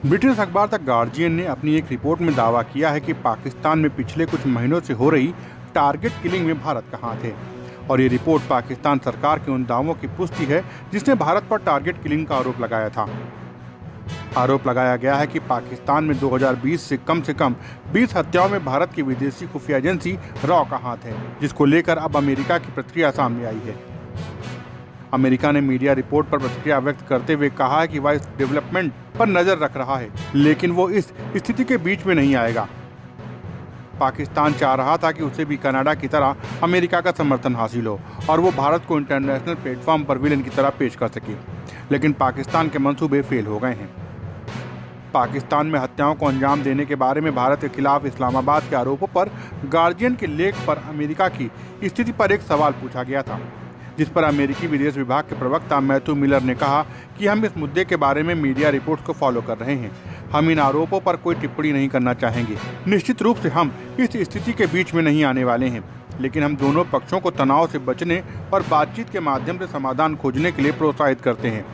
British अखबार the guardian ने अपनी एक रिपोर्ट में दावा किया है कि पाकिस्तान में पिछले कुछ महीनों से हो रही टारगेट किलिंग में भारत का हाथ है। और ये रिपोर्ट पाकिस्तान सरकार के उन दावों की पुष्टि है जिसने भारत पर टारगेट किलिंग का आरोप लगाया था। आरोप लगाया गया है कि पाकिस्तान में 2020 से कम 20 हत्याओं में भारत की विदेशी खुफिया एजेंसी रॉ का हाथ है, जिसको लेकर अब अमेरिका की प्रतिक्रिया सामने आई है। अमेरिका ने मीडिया रिपोर्ट पर प्रतिक्रिया व्यक्त करते हुए कहा है कि वह इस डेवलपमेंट पर नजर रख रहा है, लेकिन वो इस स्थिति के बीच में नहीं आएगा। पाकिस्तान चाह रहा था कि उसे भी कनाडा की तरह अमेरिका का समर्थन हासिल हो और वो भारत को इंटरनेशनल प्लेटफॉर्म पर विलेन की तरह पेश कर सके, लेकिन पाकिस्तान के मंसूबे फेल हो गए हैं। पाकिस्तान में हत्याओं को अंजाम देने के बारे में भारत के खिलाफ इस्लामाबाद के आरोपों पर गार्जियन के लेख पर अमेरिका की स्थिति पर एक सवाल पूछा गया था, जिस पर अमेरिकी विदेश विभाग के प्रवक्ता मैथ्यू मिलर ने कहा कि हम इस मुद्दे के बारे में मीडिया रिपोर्ट्स को फॉलो कर रहे हैं। हम इन आरोपों पर कोई टिप्पणी नहीं करना चाहेंगे। निश्चित रूप से हम इस स्थिति के बीच में नहीं आने वाले हैं, लेकिन हम दोनों पक्षों को तनाव से बचने और बातचीत के माध्यम से समाधान खोजने के लिए प्रोत्साहित करते हैं।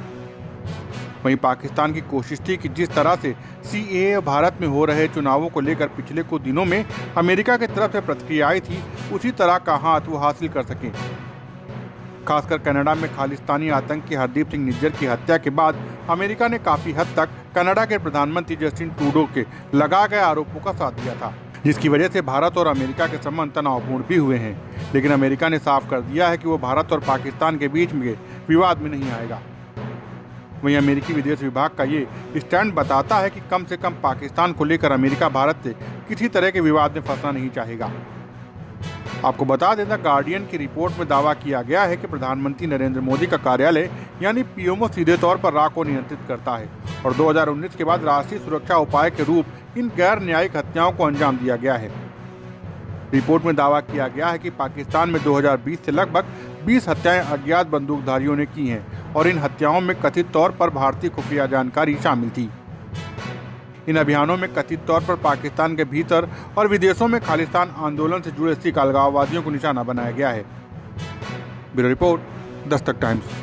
वहीं पाकिस्तान की कोशिश थी कि जिस तरह से सीएए भारत में हो रहे चुनावों को लेकर पिछले कुछ दिनों में अमेरिका की तरफ से प्रतिक्रिया आई थी, उसी तरह का हाथ वो हासिल कर सकें। खासकर कनाडा में खालिस्तानी आतंकी हरदीप सिंह निज्जर की हत्या के बाद अमेरिका ने काफी हद तक कनाडा के प्रधानमंत्री जस्टिन ट्रूडो के लगाए गए आरोपों का साथ दिया था, जिसकी वजह से भारत और अमेरिका के संबंध तनावपूर्ण भी हुए हैं। लेकिन अमेरिका ने साफ कर दिया है कि वो भारत और पाकिस्तान के बीच में विवाद में नहीं आएगा। वहीं अमेरिकी विदेश विभाग का ये स्टैंड बताता है कि कम से कम पाकिस्तान को लेकर अमेरिका भारत से किसी तरह के विवाद में फंसना नहीं चाहेगा। आपको बता दें, द गार्डियन की रिपोर्ट में दावा किया गया है कि प्रधानमंत्री नरेंद्र मोदी का कार्यालय यानी पीएमओ सीधे तौर पर रॉ को नियंत्रित करता है और 2019 के बाद राष्ट्रीय सुरक्षा उपाय के रूप इन गैर न्यायिक हत्याओं को अंजाम दिया गया है। रिपोर्ट में दावा किया गया है कि पाकिस्तान में 2020 से लगभग 20 हत्याएं अज्ञात बंदूकधारियों ने की हैं और इन हत्याओं में कथित तौर पर भारतीय खुफिया जानकारी शामिल थी। इन अभियानों में कथित तौर पर पाकिस्तान के भीतर और विदेशों में खालिस्तान आंदोलन से जुड़े सिख अलगाववादियों को निशाना बनाया गया है। Bureau report, Dastak times.